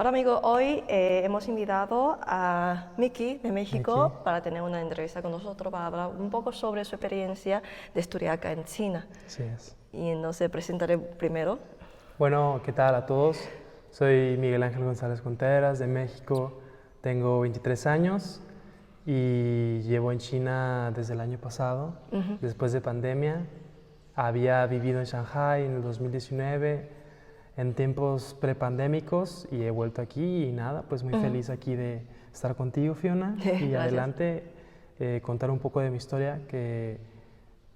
Hola amigo, hoy hemos invitado a Miki de México Aquí. para tener una entrevista con nosotros para hablar un poco sobre su experiencia de estudiar acá en China. Así es. Y entonces presentaré primero. Bueno, ¿qué tal a todos? Soy Miguel Ángel González Contreras de México. Tengo 23 años y llevo en China desde el año pasado, después de pandemia. Había vivido en Shanghai en el 2019, en tiempos prepandémicos, y he vuelto aquí y nada, pues muy feliz aquí de estar contigo, Fiona, y Gracias. adelante contar un poco de mi historia que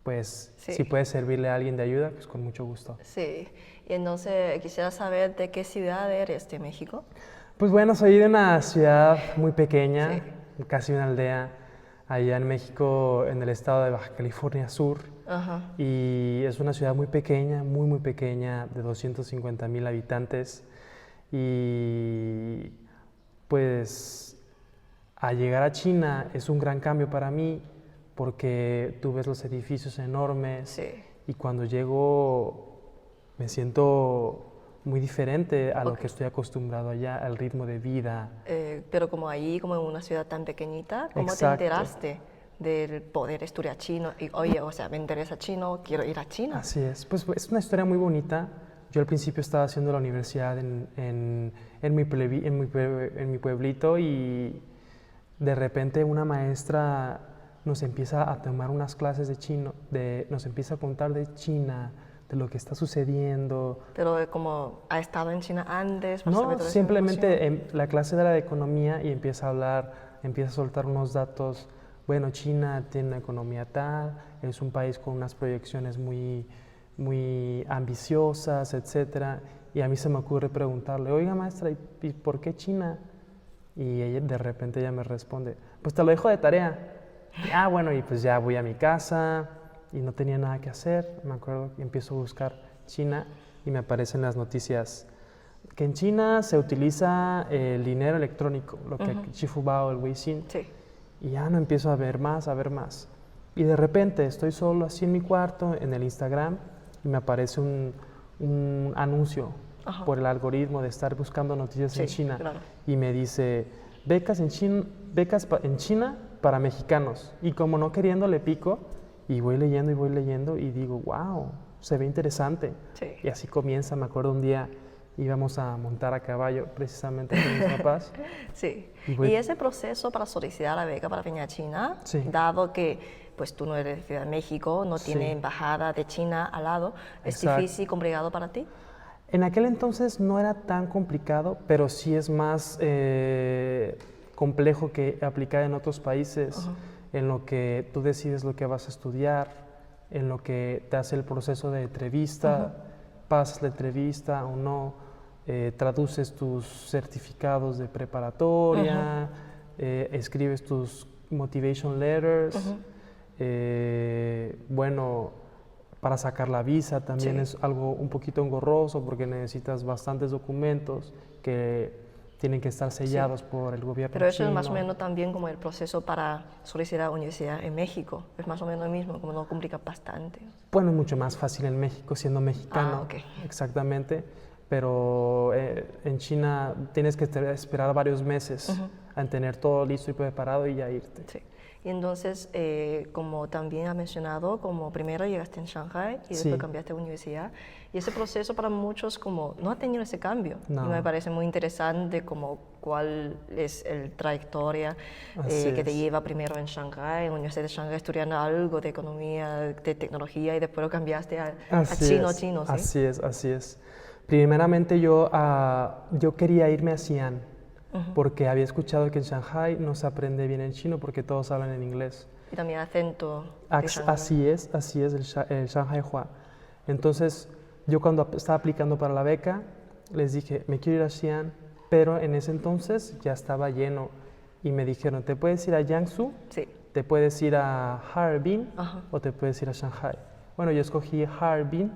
pues Sí. si puede servirle a alguien de ayuda, pues con mucho gusto. Sí, y entonces quisiera saber de qué ciudad eres de México. Pues bueno, soy de una ciudad muy pequeña, casi una aldea, allá en México, en el estado de Baja California Sur. Ajá. Y es una ciudad muy pequeña, muy pequeña, de 250,000 habitantes. Y pues al llegar a China es un gran cambio para mí porque tú ves los edificios enormes Sí. y cuando llego me siento muy diferente a lo Ok. que estoy acostumbrado allá, al ritmo de vida. Pero como ahí, como en una ciudad tan pequeñita, ¿cómo te Exacto. enteraste del poder estudiar chino? Y oye, o sea, me interesa chino, quiero ir a China. Así es, pues es una historia muy bonita. Yo al principio estaba haciendo la universidad en mi pueblito y de repente una maestra nos empieza a tomar unas clases de chino, nos empieza a contar de China, de lo que está sucediendo. Pero como ha estado en China antes, para saber No, toda esa información. simplemente la clase era de economía y empieza a hablar, empieza a soltar unos datos. Bueno, China tiene una economía tal, es un país con unas proyecciones muy ambiciosas, etcétera. Y a mí se me ocurre preguntarle, oiga maestra, ¿y por qué China? Y de repente ella me responde, pues te lo dejo de tarea. Bueno, y pues ya voy a mi casa y no tenía nada que hacer. Me acuerdo que empiezo a buscar China y me aparecen las noticias que en China se utiliza el dinero electrónico, lo que aquí Chifubao, el Weixin. Sí. Y ya no empiezo a ver más, a ver más. Y de repente estoy solo así en mi cuarto, en el Instagram, y me aparece un anuncio Ajá. por el algoritmo de estar buscando noticias en Sí, China. claro. Y me dice, becas en China para mexicanos. Y como no queriendo le pico, y voy leyendo y digo, wow, se ve interesante. Sí. Y así comienza, me acuerdo un día íbamos a montar a caballo precisamente con mis papás. Sí. Y voy- Y ese proceso para solicitar la beca para venir a China, Sí. dado que pues tú no eres de Ciudad de México, no Sí. tiene embajada de China al lado, ¿es Exacto. difícil, complicado para ti? En aquel entonces no era tan complicado, pero sí es más complejo que aplicar en otros países, en lo que tú decides lo que vas a estudiar, en lo que te hace el proceso de entrevista, pasas la entrevista o no, traduces tus certificados de preparatoria, escribes tus motivation letters, bueno, para sacar la visa también Sí. es algo un poquito engorroso porque necesitas bastantes documentos que tienen que estar sellados por el gobierno Pero eso chino. es más o menos también como el proceso para solicitar universidad en México. Es más o menos lo mismo, como no complica bastante. Bueno, es mucho más fácil en México siendo mexicano. Ok. Exactamente. Pero en China tienes que esperar varios meses a tener todo listo y preparado y ya irte. Sí. Y entonces, como también ha mencionado, como primero llegaste en Shanghai y después Sí. cambiaste de universidad, y ese proceso para muchos como no ha tenido ese cambio. No. Y me parece muy interesante como cuál es el trayectoria Así que te es. lleva primero en Shanghai, en la Universidad de Shanghai, estudiando algo de economía, de tecnología, y después lo cambiaste a chino, ¿sí? Así es, así es. Primeramente yo quería irme a Xi'an porque había escuchado que en Shanghai no se aprende bien el chino porque todos hablan en inglés. Y también acento de Shanghai. Así es el Shanghai Hua. Entonces, yo cuando estaba aplicando para la beca, les dije, me quiero ir a Xi'an, pero en ese entonces ya estaba lleno y me dijeron, te puedes ir a Jiangsu, Sí. te puedes ir a Harbin Ajá. o te puedes ir a Shanghai. Bueno, yo escogí Harbin,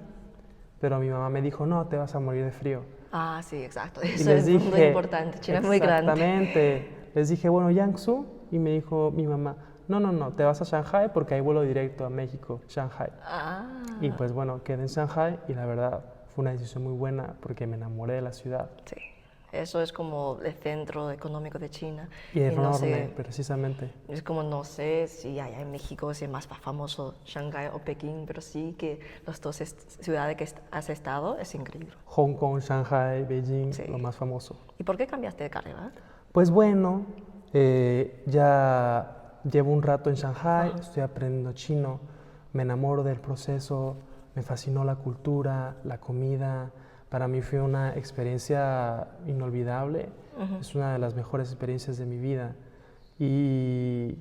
pero mi mamá me dijo, no, te vas a morir de frío. Ah, sí, exacto. Y Eso les es muy dije, importante. China es muy grande. exactamente. Les dije, bueno, Jiangsu, y me dijo mi mamá, no, te vas a Shanghai porque hay vuelo directo a México, Shanghai. Ah, Y pues bueno, quedé en Shanghai y la verdad fue una decisión muy buena porque me enamoré de la ciudad. sí. Eso es como el centro económico de China. Y enorme, no sé, precisamente. es como no sé si allá en México si es más famoso Shanghái o Pekín, pero sí que las dos ciudades que has estado es increíble. Hong Kong, Shanghai, Beijing, Sí. lo más famoso. ¿Y por qué cambiaste de carrera? Pues bueno, ya llevo un rato en Shanghai, Ajá. estoy aprendiendo chino, me enamoro del proceso, me fascinó la cultura, la comida. Para mí fue una experiencia inolvidable, es una de las mejores experiencias de mi vida. Y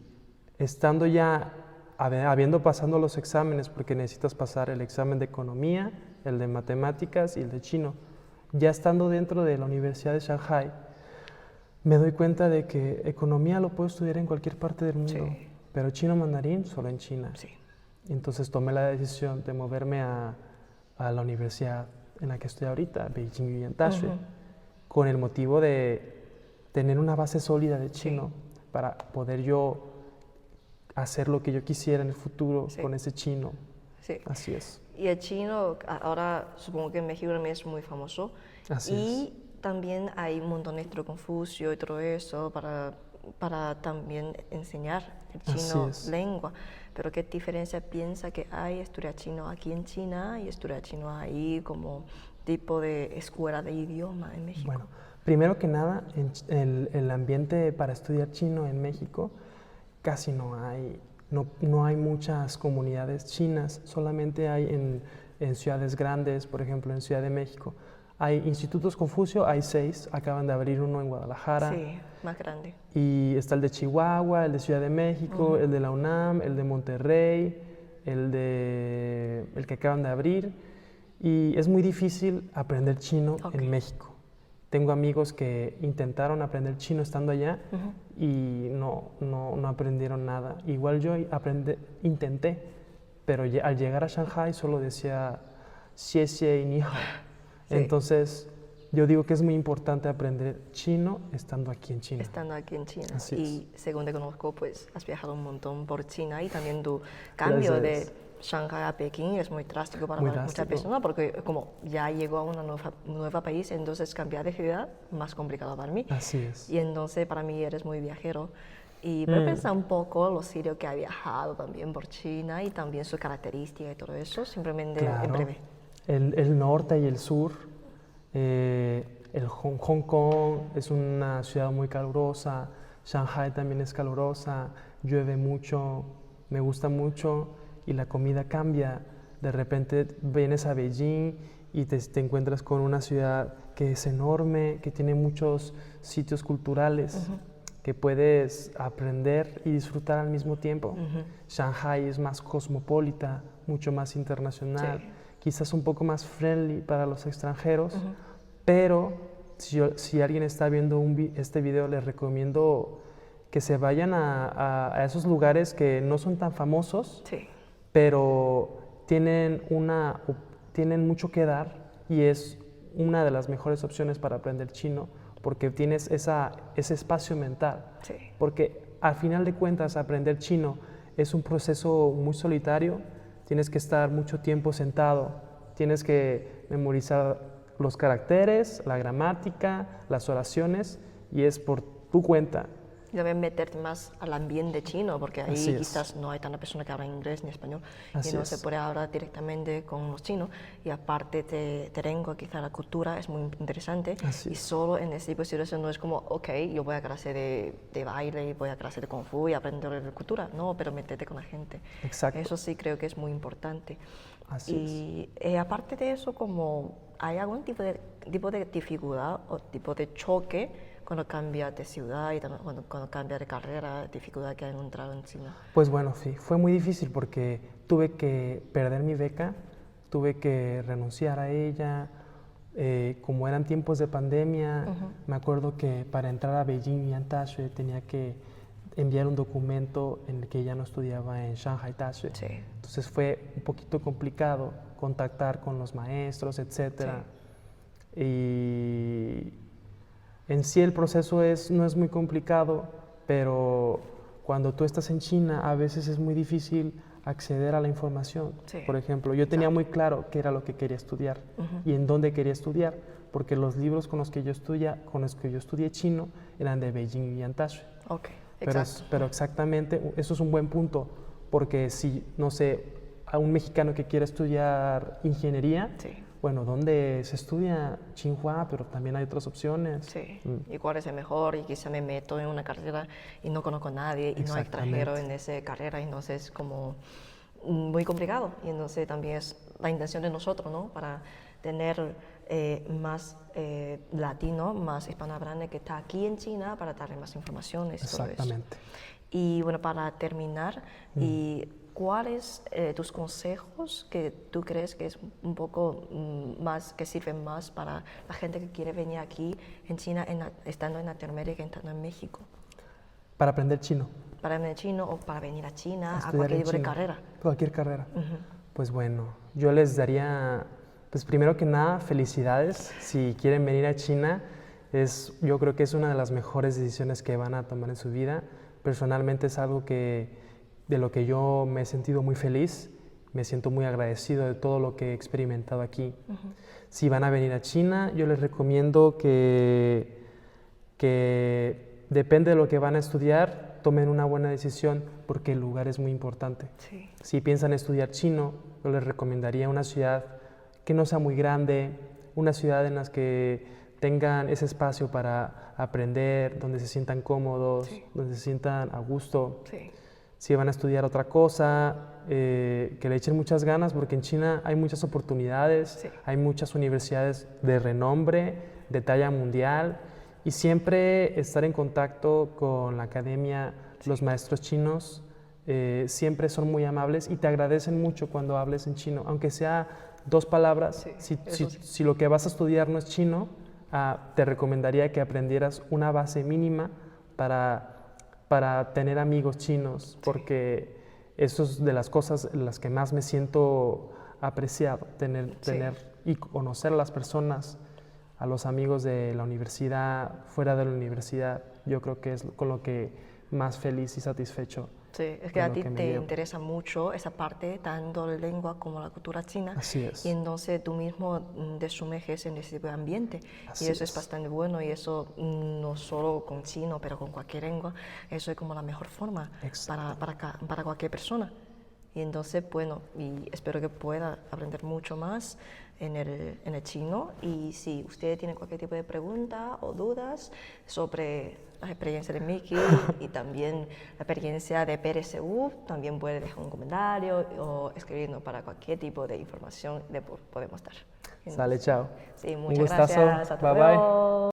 estando ya, habiendo pasado los exámenes, porque necesitas pasar el examen de economía, el de matemáticas y el de chino, ya estando dentro de la Universidad de Shanghai, me doy cuenta de que economía lo puedo estudiar en cualquier parte del mundo, Sí. pero chino mandarín solo en China. Sí. Entonces tomé la decisión de moverme a la universidad en la que estoy ahorita, Beijing Yuan Daxue, con el motivo de tener una base sólida de chino para poder yo hacer lo que yo quisiera en el futuro con ese chino. Sí. Así es. Y el chino, ahora supongo que en México también es muy famoso. Así y también hay un montón de Confucio y todo eso para también enseñar el chino lengua. Pero ¿qué diferencia piensa que hay estudiar chino aquí en China y estudiar chino ahí como tipo de escuela de idioma en México? Bueno, primero que nada, el ambiente para estudiar chino en México casi no hay. No hay muchas comunidades chinas, solamente hay en ciudades grandes, por ejemplo en Ciudad de México. Hay institutos Confucio, hay 6, acaban de abrir uno en Guadalajara. Sí, más grande. Y está el de Chihuahua, el de Ciudad de México, el de la UNAM, el de Monterrey, el que acaban de abrir. Y es muy difícil aprender chino en México. Tengo amigos que intentaron aprender chino estando allá y no aprendieron nada. Igual yo intenté, pero al llegar a Shanghai solo decía xie xie y ni hao. Entonces, yo digo que es muy importante aprender chino estando aquí en China. Estando aquí en China. Así y según te conozco, pues has viajado un montón por China y también tu cambio de Shanghai a Pekín es muy drástico para muchas personas porque como ya llegó a una nueva país, entonces cambiar de ciudad más complicado para mí. Así es. Y entonces para mí eres muy viajero. Y voy a pensar un poco los sitios que ha viajado también por China y también sus características y todo eso, simplemente en breve. El norte y el sur, el Hong Kong es una ciudad muy calurosa, Shanghai también es calurosa, llueve mucho, me gusta mucho y la comida cambia. De repente vienes a Beijing y te encuentras con una ciudad que es enorme, que tiene muchos sitios culturales que puedes aprender y disfrutar al mismo tiempo. Shanghai es más cosmopolita, mucho más internacional. Quizás un poco más friendly para los extranjeros, pero si alguien está viendo este video, les recomiendo que se vayan a esos lugares que no son tan famosos, pero tienen mucho que dar y es una de las mejores opciones para aprender chino, porque tienes ese espacio mental. Porque al final de cuentas, aprender chino es un proceso muy solitario. Tienes que estar mucho tiempo sentado, tienes que memorizar los caracteres, la gramática, las oraciones, y es por tu cuenta. Debes meterte más al ambiente chino, porque ahí quizás no hay tanta persona que habla inglés ni español, y no se puede hablar directamente con los chinos. Y aparte te tengo quizás la cultura es muy interesante, y solo en ese tipo de situación no es como, ok, yo voy a clase de baile, voy a clase de Kung Fu y aprender la cultura, no, pero métete con la gente. Exacto. Eso sí creo que es muy importante. Así y aparte de eso, como ¿hay algún tipo de dificultad o tipo de choque cuando cambias de ciudad y también cuando cambias de carrera, dificultad que has encontrado en China? Pues bueno, sí, fue muy difícil porque tuve que perder mi beca, tuve que renunciar a ella. Como eran tiempos de pandemia, me acuerdo que para entrar a Beijing Yuan Daxue tenía que enviar un documento en el que ya no estudiaba en Shanghai Daxue. Entonces fue un poquito complicado contactar con los maestros, etc. Y en sí el proceso no es muy complicado, pero cuando tú estás en China a veces es muy difícil acceder a la información. Por ejemplo, yo tenía muy claro qué era lo que quería estudiar y en dónde quería estudiar, porque los libros con los que yo estudié chino eran de Beijing y Yantashi. Okay, pero exactamente, eso es un buen punto, porque si, no sé, a un mexicano que quiere estudiar ingeniería, sí. Bueno, ¿dónde se estudia? Tsinghua, pero también hay otras opciones. Sí, y cuál es el mejor, y quizá me meto en una carrera y no conozco a nadie, y no hay extranjero en esa carrera, y entonces es como muy complicado. Y entonces también es la intención de nosotros, ¿no? Para tener más latino, más hispanohablante que está aquí en China, para darle más informaciones y todo eso. Exactamente. Y bueno, para terminar, ¿cuáles tus consejos que tú crees que es un poco más, que sirven más para la gente que quiere venir aquí en China, estando en Latinoamérica, estando en México? Para aprender chino. Para aprender chino o para venir a China, a cualquier tipo de carrera. Cualquier carrera. Pues bueno, yo les daría, pues primero que nada, felicidades. Si quieren venir a China, yo creo que es una de las mejores decisiones que van a tomar en su vida. Personalmente es algo de lo que yo me he sentido muy feliz, me siento muy agradecido de todo lo que he experimentado aquí. Si van a venir a China, yo les recomiendo que depende de lo que van a estudiar, tomen una buena decisión, porque el lugar es muy importante. Sí. Si piensan estudiar chino, yo les recomendaría una ciudad que no sea muy grande, una ciudad en la que tengan ese espacio para aprender, donde se sientan cómodos, donde se sientan a gusto. Sí. Si van a estudiar otra cosa, que le echen muchas ganas, porque en China hay muchas oportunidades, hay muchas universidades de renombre, de talla mundial, y siempre estar en contacto con la academia, los maestros chinos, siempre son muy amables y te agradecen mucho cuando hables en chino, aunque sea 2 palabras. Si lo que vas a estudiar no es chino, te recomendaría que aprendieras una base mínima para tener amigos chinos, porque eso es de las cosas en las que más me siento apreciado, tener y conocer a las personas, a los amigos de la universidad, fuera de la universidad. Yo creo que es con lo que más feliz y satisfecho. Sí, es que a ti te interesa mucho esa parte, tanto la lengua como la cultura china. Así es. Y entonces tú mismo te sumerges en ese tipo de ambiente. Y eso es bastante bueno, y eso no solo con chino, pero con cualquier lengua, eso es como la mejor forma para cualquier persona. Y entonces, bueno, y espero que pueda aprender mucho más en el chino. Y si ustedes tienen cualquier tipo de pregunta o dudas sobre la experiencia de Mickey y también la experiencia de PRSU, también puede dejar un comentario o escribirnos para cualquier tipo de información que podemos dar. Sale, chao. Sí, muchas gracias. Hasta luego.